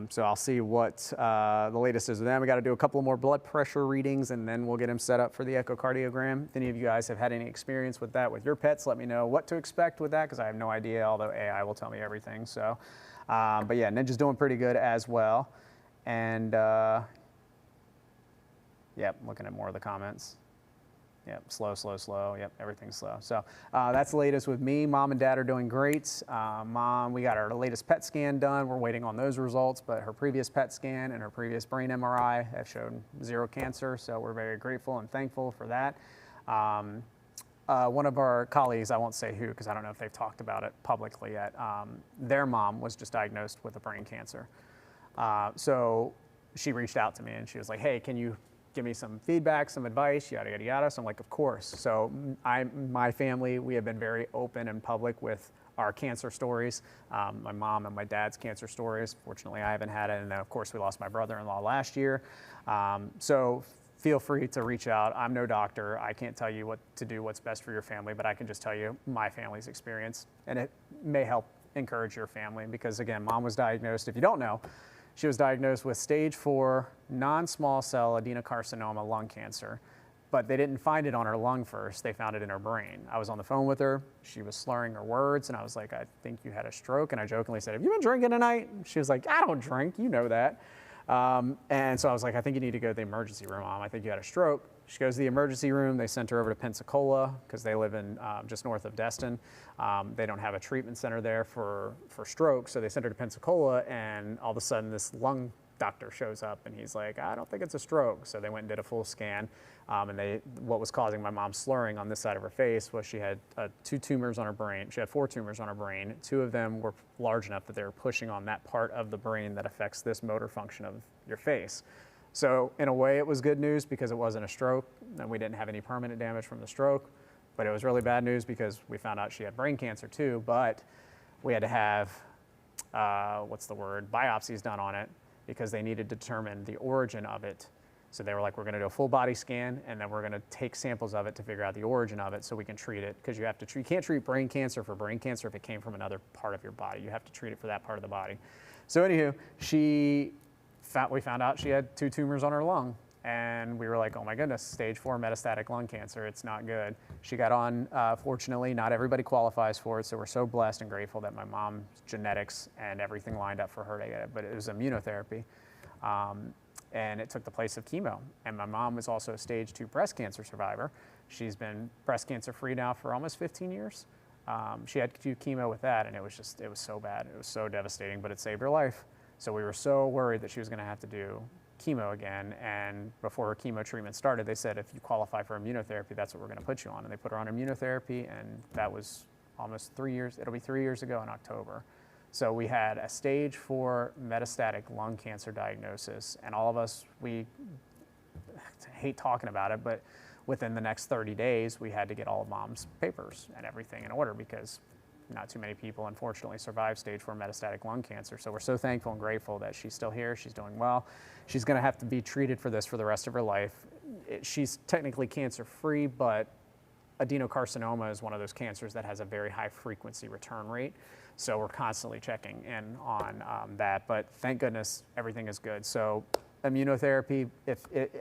So I'll see what the latest is with them. We got to do a couple more blood pressure readings, and then we'll get him set up for the echocardiogram. If any of you guys have had any experience with that with your pets, let me know what to expect with that because I have no idea, although AI will tell me everything. So. But yeah, Ninja's doing pretty good as well. And yep, looking at more of the comments. Yep, slow. Yep, everything's slow. So that's the latest with me. Mom and dad are doing great. Mom, we got our latest PET scan done. We're waiting on those results, but her previous PET scan and her previous brain MRI have shown 0 cancer. So we're very grateful and thankful for that. One of our colleagues, I won't say who because I don't know if they've talked about it publicly yet, their mom was just diagnosed with a brain cancer. So she reached out to me and she was like, hey, can you give me some feedback, some advice, yada, yada, yada. So I'm like, of course. So my family, we have been very open and public with our cancer stories, my mom and my dad's cancer stories. Fortunately, I haven't had it. And then, of course, we lost my brother-in-law last year. So feel free to reach out. I'm no doctor. I can't tell you what to do, what's best for your family, but I can just tell you my family's experience, and it may help encourage your family because, again, mom was diagnosed, if you don't know, she was diagnosed with stage 4 non-small cell adenocarcinoma lung cancer, but they didn't find it on her lung first. They found it in her brain. I was on the phone with her. She was slurring her words, and I was like, I think you had a stroke, and I jokingly said, have you been drinking tonight? She was like, I don't drink, you know that. And so I was like, I think you need to go to the emergency room, Mom. I think you had a stroke. She goes to the emergency room. They sent her over to Pensacola because they live in just north of Destin. They don't have a treatment center there for stroke, so they sent her to Pensacola, and all of a sudden this lung doctor shows up, and he's like, I don't think it's a stroke. So they went and did a full scan, and what was causing my mom slurring on this side of her face was she had 2 tumors on her brain. She had 4 tumors on her brain. 2 of them were large enough that they were pushing on that part of the brain that affects this motor function of your face. So in a way, it was good news because it wasn't a stroke, and we didn't have any permanent damage from the stroke. But it was really bad news because we found out she had brain cancer too, but we had to have, biopsies done on it because they needed to determine the origin of it. So they were like, we're going to do a full body scan, and then we're going to take samples of it to figure out the origin of it so we can treat it. Because you can't treat brain cancer for brain cancer if it came from another part of your body. You have to treat it for that part of the body. So anywho, we found out she had 2 tumors on her lung. And we were like, oh my goodness, stage 4 metastatic lung cancer. It's not good. She got on, fortunately, not everybody qualifies for it. So we're so blessed and grateful that my mom's genetics and everything lined up for her to get it. But it was immunotherapy. And it took the place of chemo. And my mom was also a stage 2 breast cancer survivor. She's been breast cancer free now for almost 15 years. She had to do chemo with that, and it was so bad. It was so devastating, but it saved her life. So we were so worried that she was gonna have to do chemo again. And before her chemo treatment started, they said, if you qualify for immunotherapy, that's what we're gonna put you on. And they put her on immunotherapy, and that was almost 3 years. It'll be 3 years ago in October. So we had a stage 4 metastatic lung cancer diagnosis, and all of us, we hate talking about it, but within the next 30 days, we had to get all of mom's papers and everything in order because not too many people, unfortunately, survive stage 4 metastatic lung cancer. So we're so thankful and grateful that she's still here, she's doing well. She's gonna have to be treated for this for the rest of her life. She's technically cancer-free, but adenocarcinoma is one of those cancers that has a very high frequency return rate. So we're constantly checking in on that, but thank goodness everything is good. So immunotherapy,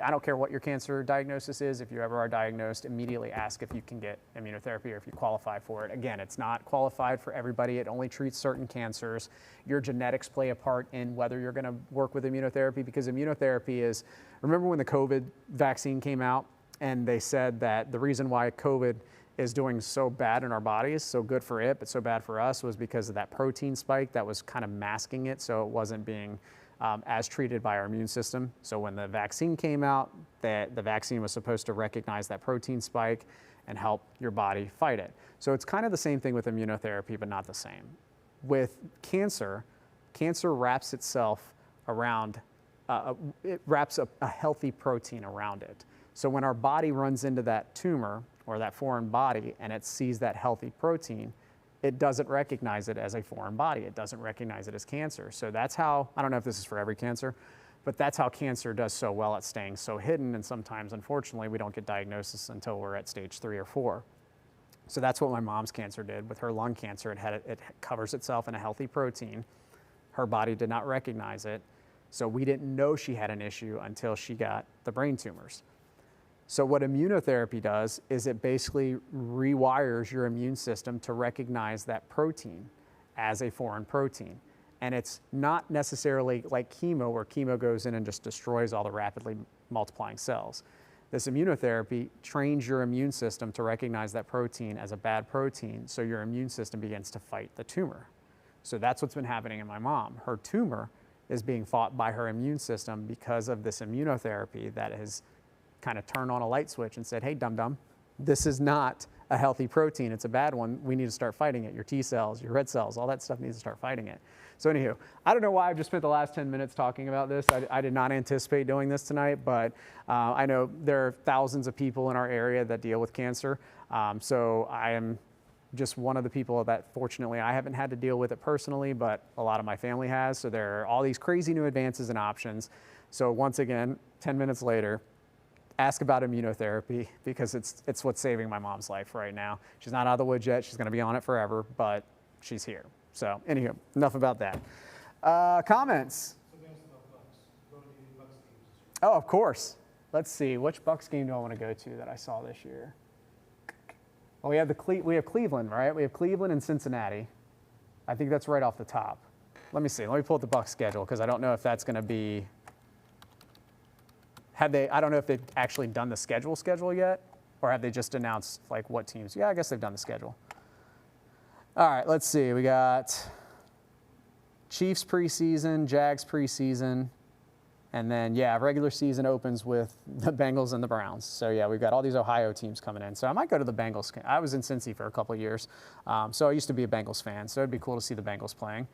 I don't care what your cancer diagnosis is, if you ever are diagnosed, immediately ask if you can get immunotherapy or if you qualify for it. Again, it's not qualified for everybody. It only treats certain cancers. Your genetics play a part in whether you're gonna work with immunotherapy, because immunotherapy is, remember when the COVID vaccine came out and they said that the reason why COVID is doing so bad in our bodies, so good for it, but so bad for us, was because of that protein spike that was kind of masking it, so it wasn't being as treated by our immune system. So when the vaccine came out, the vaccine was supposed to recognize that protein spike and help your body fight it. So it's kind of the same thing with immunotherapy, but not the same. With cancer, cancer wraps itself around, it wraps a healthy protein around it. So when our body runs into that tumor or that foreign body and it sees that healthy protein, it doesn't recognize it as a foreign body. It doesn't recognize it as cancer. So that's how, I don't know if this is for every cancer, but that's how cancer does so well at staying so hidden. And sometimes, unfortunately, we don't get diagnosis until we're at stage 3 or 4. So that's what my mom's cancer did with her lung cancer. It covers itself in a healthy protein. Her body did not recognize it. So we didn't know she had an issue until she got the brain tumors. So what immunotherapy does is it basically rewires your immune system to recognize that protein as a foreign protein. And it's not necessarily like chemo, where chemo goes in and just destroys all the rapidly multiplying cells. This immunotherapy trains your immune system to recognize that protein as a bad protein, so your immune system begins to fight the tumor. So that's what's been happening in my mom. Her tumor is being fought by her immune system because of this immunotherapy that has kind of turned on a light switch and said, hey, dum-dum, this is not a healthy protein. It's a bad one. We need to start fighting it. Your T cells, your red cells, all that stuff needs to start fighting it. So anywho, I don't know why I've just spent the last 10 minutes talking about this. I did not anticipate doing this tonight, but I know there are thousands of people in our area that deal with cancer. So I am just one of the people that, fortunately, I haven't had to deal with it personally, but a lot of my family has. So there are all these crazy new advances and options. So once again, 10 minutes later, ask about immunotherapy, because it's what's saving my mom's life right now. She's not out of the woods yet. She's going to be on it forever, but she's here. So anywho, enough about that. Comments? Oh, of course. Let's see. Which Bucks game do I want to go to that I saw this year? Well, we have Cleveland, right? We have Cleveland and Cincinnati. I think that's right off the top. Let me see. Let me pull up the Bucks schedule, because I don't know if that's going to be. I don't know if they've actually done the schedule yet, or have they just announced like what teams? Yeah, I guess they've done the schedule. All right, let's see. We got Chiefs preseason, Jags preseason, and then, yeah, regular season opens with the Bengals and the Browns. So, yeah, we've got all these Ohio teams coming in. So I might go to the Bengals. I was in Cincy for a couple of years, so I used to be a Bengals fan. So it'd be cool to see the Bengals playing.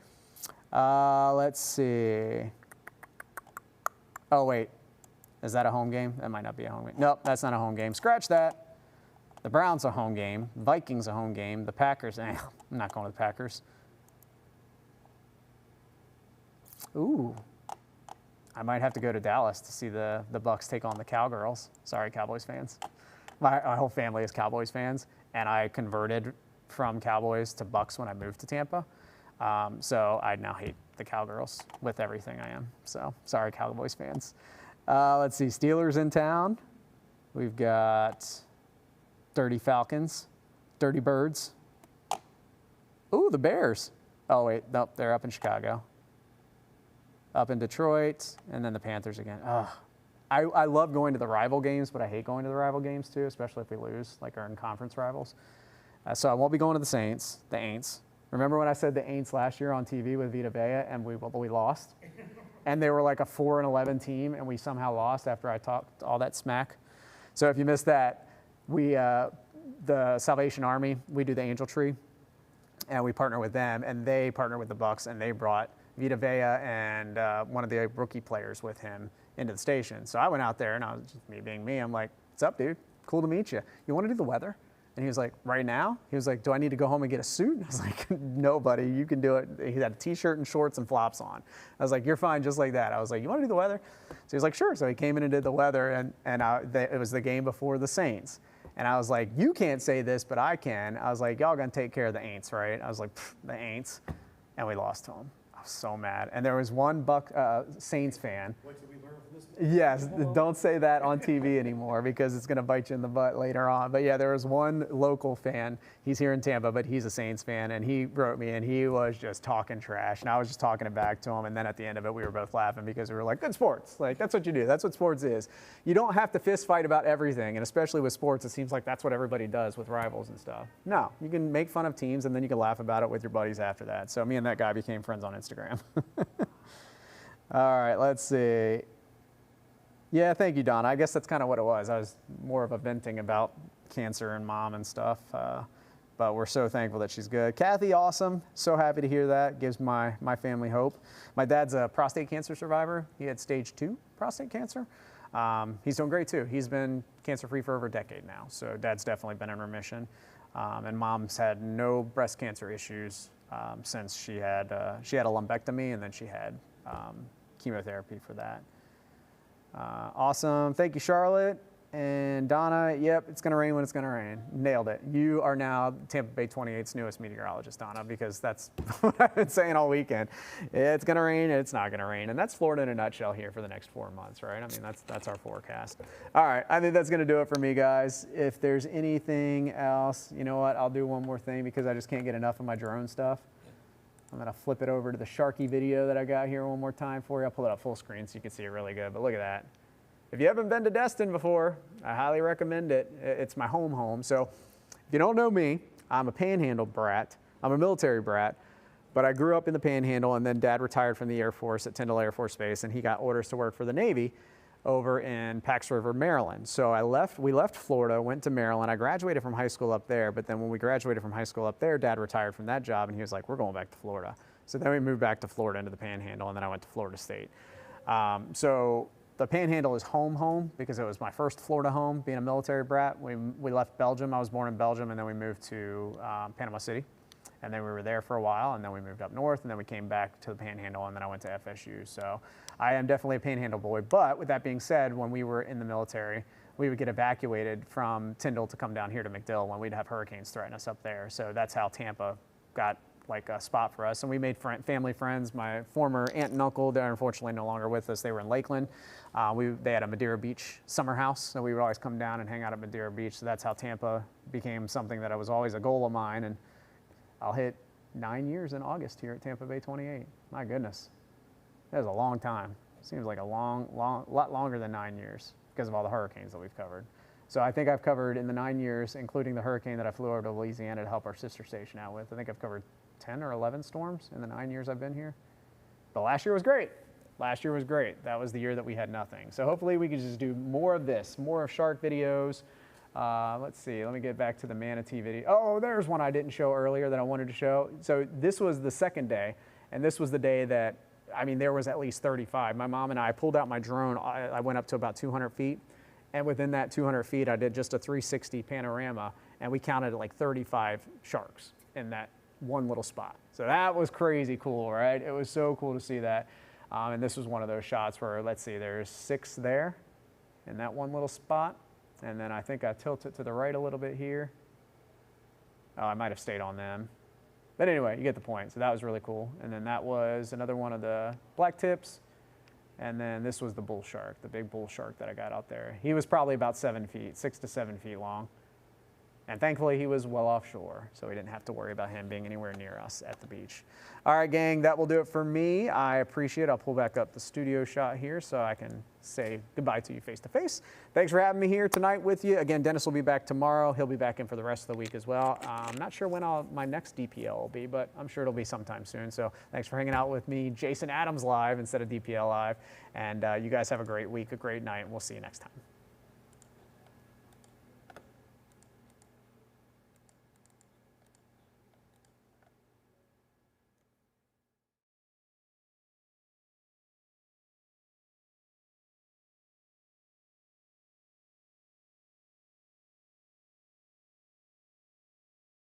Let's see. Oh, wait. Is that a home game? That might not be a home game. Nope, that's not a home game. Scratch that. The Browns a home game. Vikings a home game. The Packers, I'm not going to the Packers. Ooh, I might have to go to Dallas to see the Bucks take on the Cowgirls. Sorry, Cowboys fans. My whole family is Cowboys fans, and I converted from Cowboys to Bucks when I moved to Tampa. So I now hate the Cowgirls with everything I am. So sorry, Cowboys fans. Let's see, Steelers in town. We've got Dirty Falcons, Dirty Birds. Ooh, the Bears. Oh, wait, nope, they're up in Chicago. Up in Detroit, and then the Panthers again. Ugh. I love going to the rival games, but I hate going to the rival games too, especially if we lose, like our in-conference rivals. So I won't be going to the Saints, the Aints. Remember when I said the Aints last year on TV with Vita Vea, and we lost? And they were like a 4-11 team, and we somehow lost after I talked all that smack. So if you missed that, we, the Salvation Army, we do the Angel Tree, and we partner with them, and they partner with the Bucks, and they brought Vita Vea and one of the rookie players with him into the station. So I went out there, and I was just me being me. I'm like, "What's up, dude? Cool to meet you. You want to do the weather?" And he was like, "Right now?" He was like, "Do I need to go home and get a suit?" And I was like, "No, buddy, you can do it." He had a t-shirt and shorts and flops on. I was like, "You're fine just like that." I was like, "You want to do the weather?" So he was like, "Sure." So he came in and did the weather, and it was the game before the Saints. And I was like, "You can't say this, but I can." I was like, "Y'all gonna take care of the Aints, right?" I was like, "The Aints," and we lost to them. I was so mad. And there was one Saints fan. What did we learn from this? Yes, don't say that on TV anymore because it's going to bite you in the butt later on. But yeah, there was one local fan. He's here in Tampa, but he's a Saints fan, and he wrote me, and he was just talking trash, and I was just talking it back to him. And then at the end of it, we were both laughing because we were like, "Good sports. Like that's what you do. That's what sports is. You don't have to fist fight about everything, and especially with sports, it seems like that's what everybody does with rivals and stuff. No, you can make fun of teams, and then you can laugh about it with your buddies after that. So me and that guy became friends on Instagram. All right, let's see. Yeah, thank you, Donna. I guess that's kind of what it was. I was more of a venting about cancer and mom and stuff, but we're so thankful that she's good. Kathy, awesome. So happy to hear that. Gives my family hope. My dad's a prostate cancer survivor. He had stage 2 prostate cancer. He's doing great too. He's been cancer-free for over a decade now, so dad's definitely been in remission. And mom's had no breast cancer issues since she had a lumpectomy, and then she had chemotherapy for that. Awesome. Thank you, Charlotte. And Donna, yep, it's going to rain when it's going to rain. Nailed it. You are now Tampa Bay 28's newest meteorologist, Donna, because that's what I've been saying all weekend. It's going to rain, it's not going to rain. And that's Florida in a nutshell here for the next 4 months, right? I mean, that's our forecast. All right, I think that's going to do it for me, guys. If there's anything else, you know what? I'll do one more thing because I just can't get enough of my drone stuff. I'm going to flip it over to the Sharky video that I got here one more time for you. I'll pull it up full screen so you can see it really good, but look at that. If you haven't been to Destin before, I highly recommend it. It's my home. So if you don't know me, I'm a Panhandle brat. I'm a military brat, but I grew up in the Panhandle, and then Dad retired from the Air Force at Tyndall Air Force Base, and he got orders to work for the Navy over in Pax River, Maryland. So we left Florida, went to Maryland. I graduated from high school up there, but then when we graduated from high school up there, Dad retired from that job, and he was like, "We're going back to Florida." So then we moved back to Florida into the Panhandle, and then I went to Florida State. So the Panhandle is home because it was my first Florida home, being a military brat. We left Belgium. I was born in Belgium, and then we moved to Panama City. And then we were there for a while, and then we moved up north, and then we came back to the Panhandle, and then I went to FSU. So I am definitely a Panhandle boy. But with that being said, when we were in the military, we would get evacuated from Tyndall to come down here to MacDill when we'd have hurricanes threaten us up there. So that's how Tampa got like a spot for us. And we made family friends. My former aunt and uncle, they're unfortunately no longer with us. They were in Lakeland. They had a Madeira Beach summer house, so we would always come down and hang out at Madeira Beach. So that's how Tampa became something that was always a goal of mine. And I'll hit 9 years in August here at Tampa Bay 28. My goodness, that was a long time. Seems like a lot longer than 9 years because of all the hurricanes that we've covered. So I think I've covered in the 9 years, including the hurricane that I flew over to Louisiana to help our sister station out with. I think I've covered 10 or 11 storms in the 9 years I've been here. But last year was great. Last year was great. That was the year that we had nothing. So hopefully we can just do more of this, more of shark videos. Let's see, let me get back to the manatee video. Oh, there's one I didn't show earlier that I wanted to show. So this was the second day, and this was the day that, I mean, there was at least 35. My mom and I pulled out my drone. I went up to about 200 feet, And within that 200 feet, I did just a 360 panorama, and we counted like 35 sharks in that one little spot. So that was crazy cool, right? It was so cool to see that. And this was one of those shots where, let's see, there's 6 there in that one little spot. And then I think I tilt it to the right a little bit here. Oh, I might have stayed on them. But anyway, you get the point. So that was really cool. And then that was another one of the black tips. And then this was the bull shark, the big bull shark that I got out there. He was probably about 7 feet, 6 to 7 feet long. And thankfully he was well offshore, so we didn't have to worry about him being anywhere near us at the beach. All right, gang, that will do it for me. I appreciate it. I'll pull back up the studio shot here so I can say goodbye to you face to face. Thanks for having me here tonight with you. Again, Dennis will be back tomorrow. He'll be back in for the rest of the week as well. I'm not sure when my next DPL will be, but I'm sure it'll be sometime soon. So thanks for hanging out with me, Jason Adams Live instead of DPL Live. And you guys have a great week, a great night, and we'll see you next time.